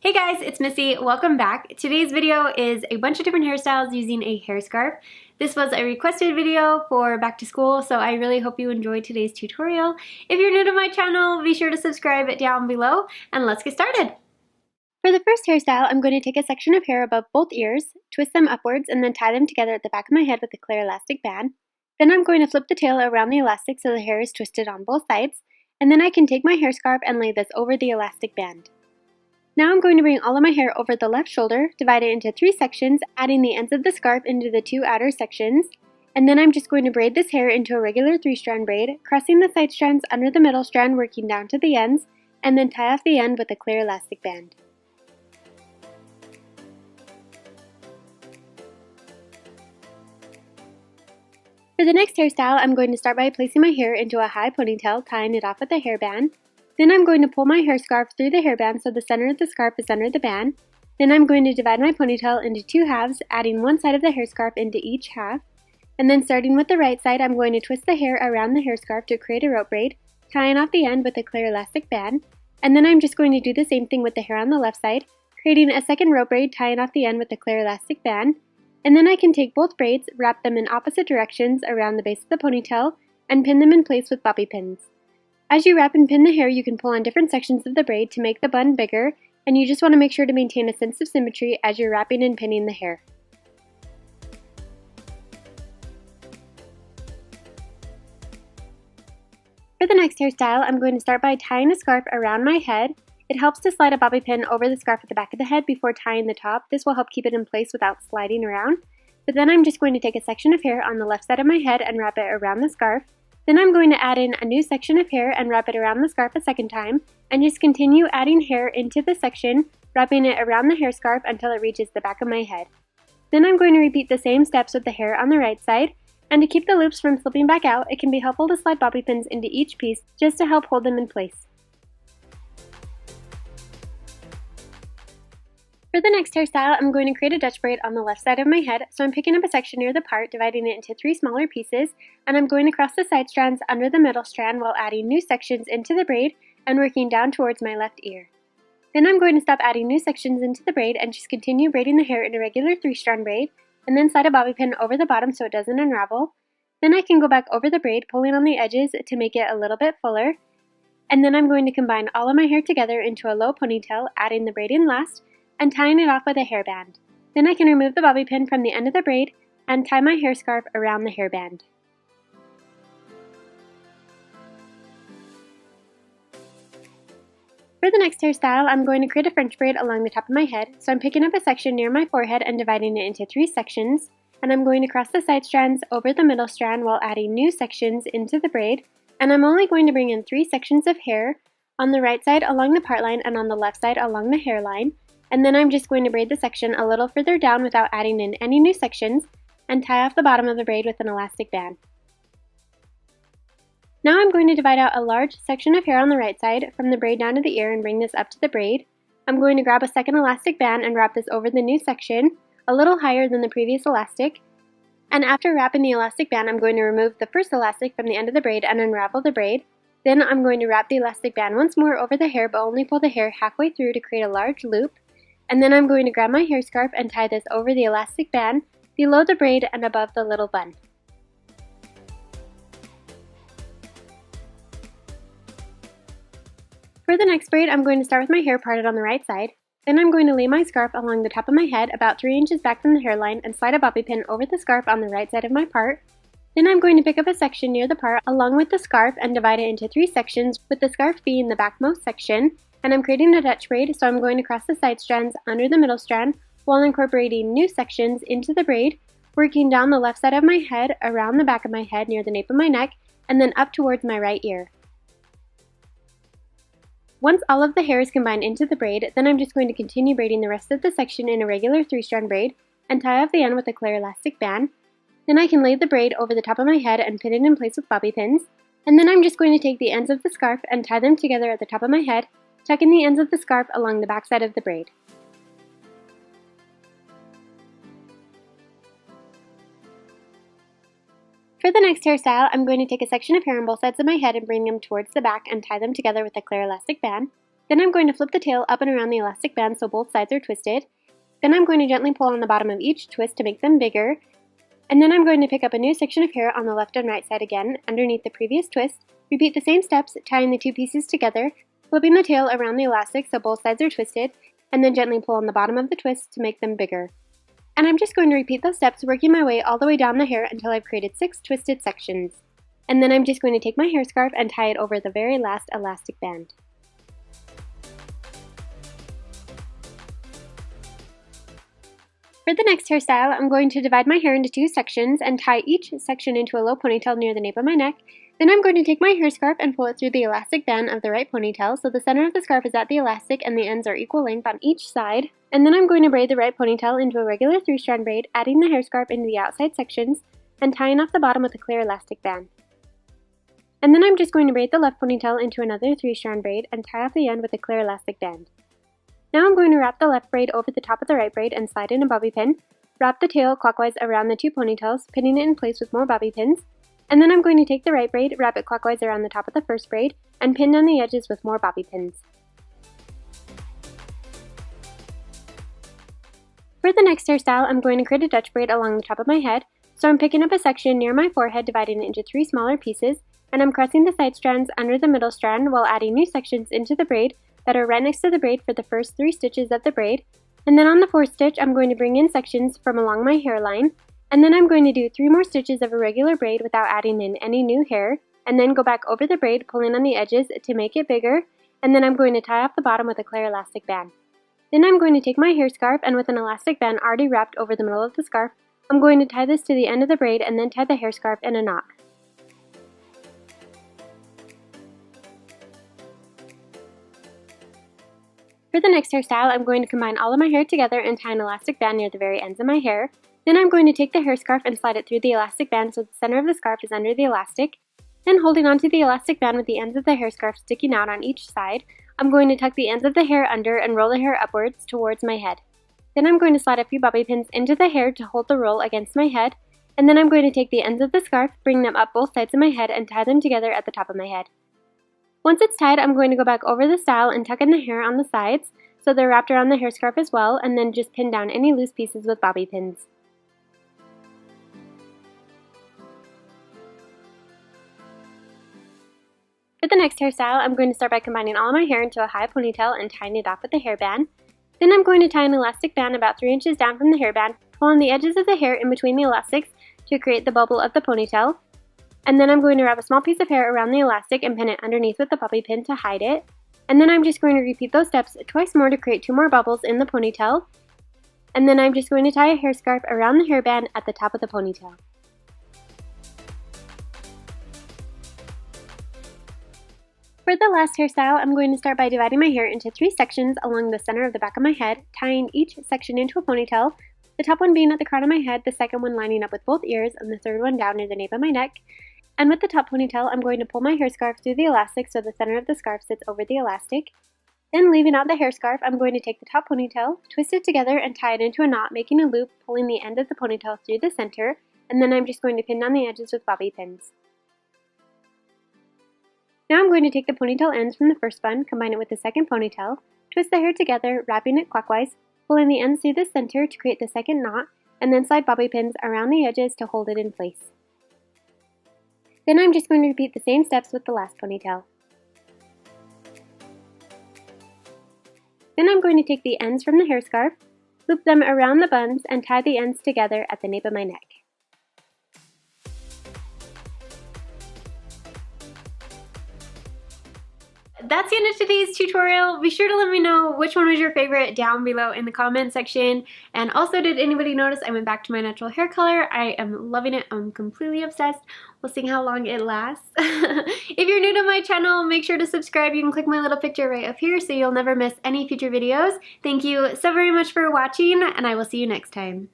Hey guys, it's Missy. Welcome back. Today's video is a bunch of different hairstyles using a hair scarf. This was a requested video for back to school, so I really hope you enjoyed today's tutorial. If you're new to my channel, be sure to subscribe down below, and let's get started. For the first hairstyle, I'm going to take a section of hair above both ears, twist them upwards, and then tie them together at the back of my head with a clear elastic band. Then I'm going to flip the tail around the elastic so the hair is twisted on both sides, and then I can take my hair scarf and lay this over the elastic band. Now I'm going to bring all of my hair over the left shoulder, divide it into 3 sections, adding the ends of the scarf into the 2 outer sections, and then I'm just going to braid this hair into a regular 3-strand braid, crossing the side strands under the middle strand, working down to the ends, and then tie off the end with a clear elastic band. For the next hairstyle, I'm going to start by placing my hair into a high ponytail, tying it off with a hairband. Then I'm going to pull my hair scarf through the hairband so the center of the scarf is under the band. Then I'm going to divide my ponytail into 2 halves, adding one side of the hair scarf into each half. And then starting with the right side, I'm going to twist the hair around the hair scarf to create a rope braid, tying off the end with a clear elastic band. And then I'm just going to do the same thing with the hair on the left side, creating a second rope braid, tying off the end with a clear elastic band. And then I can take both braids, wrap them in opposite directions around the base of the ponytail, and pin them in place with bobby pins. As you wrap and pin the hair, you can pull on different sections of the braid to make the bun bigger, and you just want to make sure to maintain a sense of symmetry as you're wrapping and pinning the hair. For the next hairstyle, I'm going to start by tying a scarf around my head. It helps to slide a bobby pin over the scarf at the back of the head before tying the top. This will help keep it in place without sliding around. But then I'm just going to take a section of hair on the left side of my head and wrap it around the scarf. Then I'm going to add in a new section of hair and wrap it around the scarf a second time, and just continue adding hair into the section, wrapping it around the hair scarf until it reaches the back of my head. Then I'm going to repeat the same steps with the hair on the right side, and to keep the loops from slipping back out, it can be helpful to slide bobby pins into each piece just to help hold them in place. For the next hairstyle, I'm going to create a Dutch braid on the left side of my head, so I'm picking up a section near the part, dividing it into 3 smaller pieces, and I'm going to cross the side strands under the middle strand while adding new sections into the braid and working down towards my left ear. Then I'm going to stop adding new sections into the braid and just continue braiding the hair in a regular 3-strand braid, and then slide a bobby pin over the bottom so it doesn't unravel. Then I can go back over the braid, pulling on the edges to make it a little bit fuller, and then I'm going to combine all of my hair together into a low ponytail, adding the braid in last, and tying it off with a hairband. Then I can remove the bobby pin from the end of the braid and tie my hair scarf around the hairband. For the next hairstyle, I'm going to create a French braid along the top of my head, so I'm picking up a section near my forehead and dividing it into 3 sections, and I'm going to cross the side strands over the middle strand while adding new sections into the braid, and I'm only going to bring in 3 sections of hair, on the right side along the part line and on the left side along the hairline. And then I'm just going to braid the section a little further down without adding in any new sections, and tie off the bottom of the braid with an elastic band. Now I'm going to divide out a large section of hair on the right side from the braid down to the ear and bring this up to the braid. I'm going to grab a second elastic band and wrap this over the new section, a little higher than the previous elastic. And after wrapping the elastic band, I'm going to remove the first elastic from the end of the braid and unravel the braid. Then I'm going to wrap the elastic band once more over the hair, but only pull the hair halfway through to create a large loop. And then I'm going to grab my hair scarf and tie this over the elastic band, below the braid and above the little bun. For the next braid, I'm going to start with my hair parted on the right side. Then I'm going to lay my scarf along the top of my head about 3 inches back from the hairline and slide a bobby pin over the scarf on the right side of my part. Then I'm going to pick up a section near the part along with the scarf and divide it into 3 sections, with the scarf being the backmost section. And I'm creating a Dutch braid, so I'm going to cross the side strands under the middle strand while incorporating new sections into the braid, working down the left side of my head, around the back of my head near the nape of my neck, and then up towards my right ear. Once all of the hair is combined into the braid, then I'm just going to continue braiding the rest of the section in a regular 3-strand braid and tie off the end with a clear elastic band. Then I can lay the braid over the top of my head and pin it in place with bobby pins. And then I'm just going to take the ends of the scarf and tie them together at the top of my head, tucking the ends of the scarf along the back side of the braid. For the next hairstyle, I'm going to take a section of hair on both sides of my head and bring them towards the back and tie them together with a clear elastic band. Then I'm going to flip the tail up and around the elastic band so both sides are twisted. Then I'm going to gently pull on the bottom of each twist to make them bigger. And then I'm going to pick up a new section of hair on the left and right side again, underneath the previous twist. Repeat the same steps, tying the two pieces together, flipping the tail around the elastic so both sides are twisted, and then gently pull on the bottom of the twist to make them bigger. And I'm just going to repeat those steps, working my way all the way down the hair until I've created 6 twisted sections. And then I'm just going to take my hair scarf and tie it over the very last elastic band. For the next hairstyle, I'm going to divide my hair into 2 sections and tie each section into a low ponytail near the nape of my neck. Then I'm going to take my hair scarf and pull it through the elastic band of the right ponytail so the center of the scarf is at the elastic and the ends are equal length on each side. And then I'm going to braid the right ponytail into a regular 3-strand braid, adding the hair scarf into the outside sections and tying off the bottom with a clear elastic band. And then I'm just going to braid the left ponytail into another 3-strand braid and tie off the end with a clear elastic band. Now I'm going to wrap the left braid over the top of the right braid and slide in a bobby pin. Wrap the tail clockwise around the 2 ponytails, pinning it in place with more bobby pins. And then I'm going to take the right braid, wrap it clockwise around the top of the first braid, and pin down the edges with more bobby pins. For the next hairstyle, I'm going to create a Dutch braid along the top of my head. So I'm picking up a section near my forehead, dividing it into 3 smaller pieces, and I'm crossing the side strands under the middle strand while adding new sections into the braid that are right next to the braid for the first 3 stitches of the braid. And then on the 4th stitch, I'm going to bring in sections from along my hairline, and then I'm going to do 3 more stitches of a regular braid without adding in any new hair, and then go back over the braid, pulling on the edges to make it bigger, and then I'm going to tie off the bottom with a clear elastic band. Then I'm going to take my hair scarf, and with an elastic band already wrapped over the middle of the scarf, I'm going to tie this to the end of the braid and then tie the hair scarf in a knot. For the next hairstyle, I'm going to combine all of my hair together and tie an elastic band near the very ends of my hair. Then I'm going to take the hair scarf and slide it through the elastic band so the center of the scarf is under the elastic. Then holding onto the elastic band with the ends of the hair scarf sticking out on each side, I'm going to tuck the ends of the hair under and roll the hair upwards towards my head. Then I'm going to slide a few bobby pins into the hair to hold the roll against my head, and then I'm going to take the ends of the scarf, bring them up both sides of my head, and tie them together at the top of my head. Once it's tied, I'm going to go back over the style and tuck in the hair on the sides so they're wrapped around the hair scarf as well, and then just pin down any loose pieces with bobby pins. For the next hairstyle, I'm going to start by combining all of my hair into a high ponytail and tying it off with a hairband. Then I'm going to tie an elastic band about 3 inches down from the hairband, pull on the edges of the hair in between the elastics to create the bubble of the ponytail. And then I'm going to wrap a small piece of hair around the elastic and pin it underneath with the bobby pin to hide it. And then I'm just going to repeat those steps twice more to create 2 more bubbles in the ponytail. And then I'm just going to tie a hair scarf around the hairband at the top of the ponytail. For the last hairstyle, I'm going to start by dividing my hair into 3 sections along the center of the back of my head, tying each section into a ponytail, the top one being at the crown of my head, the second one lining up with both ears, and the third one down near the nape of my neck. And with the top ponytail, I'm going to pull my hair scarf through the elastic so the center of the scarf sits over the elastic. Then leaving out the hair scarf, I'm going to take the top ponytail, twist it together, and tie it into a knot, making a loop, pulling the end of the ponytail through the center, and then I'm just going to pin down the edges with bobby pins. Now I'm going to take the ponytail ends from the first bun, combine it with the second ponytail, twist the hair together, wrapping it clockwise, pulling the ends through the center to create the second knot, and then slide bobby pins around the edges to hold it in place. Then I'm just going to repeat the same steps with the last ponytail. Then I'm going to take the ends from the hair scarf, loop them around the buns, and tie the ends together at the nape of my neck. That's the end of today's tutorial. Be sure to let me know which one was your favorite down below in the comment section. And also, did anybody notice I went back to my natural hair color? I am loving it. I'm completely obsessed. We'll see how long it lasts. If you're new to my channel, make sure to subscribe. You can click my little picture right up here so you'll never miss any future videos. Thank you so very much for watching, and I will see you next time.